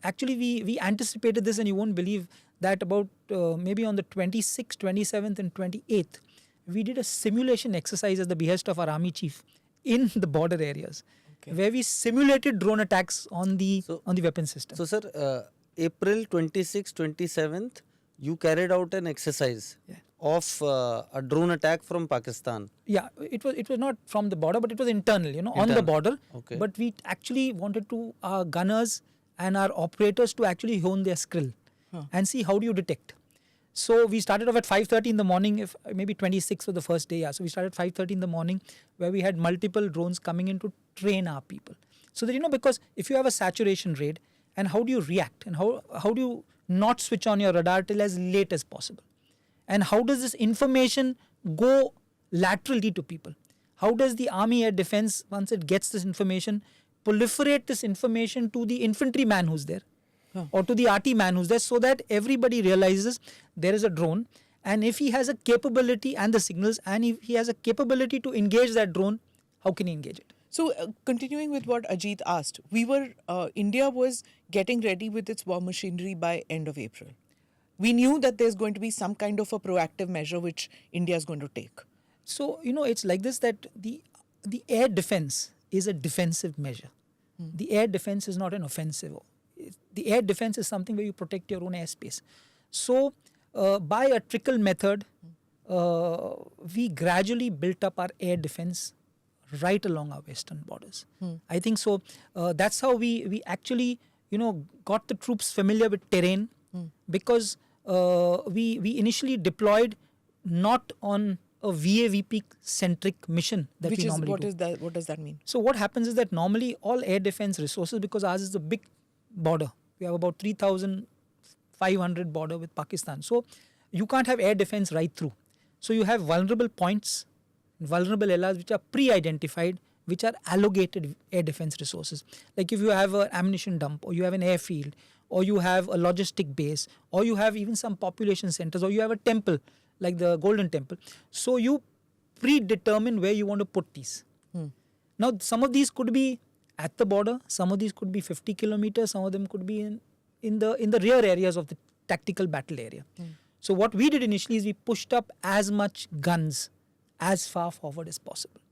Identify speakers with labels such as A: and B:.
A: actually we anticipated this, and you won't believe that about maybe on the 26th, 27th and 28th, we did a simulation exercise at the behest of our army chief in the border areas, where we simulated drone attacks on the weapon system.
B: So sir, April 26th, 27th, you carried out an exercise of a drone attack from Pakistan.
A: Yeah, it was not from the border, but it was internal, on the border.
B: Okay.
A: But we actually wanted to, our gunners and our operators to actually hone their skill and see how do you detect. So we started off at 5:30 in the morning, if maybe 26 was the first day. So we started 5:30 in the morning, where we had multiple drones coming in to train our people. So that, because if you have a saturation raid, and how do you react, and how do you not switch on your radar till as late as possible? And how does this information go laterally to people? How does the Army Air Defense, once it gets this information, proliferate this information to the infantryman who's there, or to the RT man who's there, so that everybody realizes there is a drone, and if he has a capability and the signals, and if he has a capability to engage that drone, how can he engage it?
C: So continuing with what Ajit asked, India was getting ready with its war machinery by end of April. We knew that there's going to be some kind of a proactive measure which India is going to take.
A: So, it's like this, that the air defense is a defensive measure. The air defense is not an offensive. The air defense is something where you protect your own airspace. So, by a trickle method, we gradually built up our air defense right along our western borders. I think so. That's how we actually, got the troops familiar with terrain, because we initially deployed not on a VAVP centric mission that we normally do.
C: What does that mean?
A: So what happens is that normally all air defense resources, because ours is a big border, we have about 3,500 border with Pakistan. So you can't have air defense right through. So you have vulnerable points, vulnerable areas which are pre-identified, which are allocated air defense resources. Like if you have an ammunition dump, or you have an airfield, or you have a logistic base, or you have even some population centers, or you have a temple like the Golden Temple. So you predetermine where you want to put these. Now some of these could be at the border, some of these could be 50 kilometers, some of them could be in the rear areas of the tactical battle area. So what we did initially is we pushed up as much guns as far forward as possible.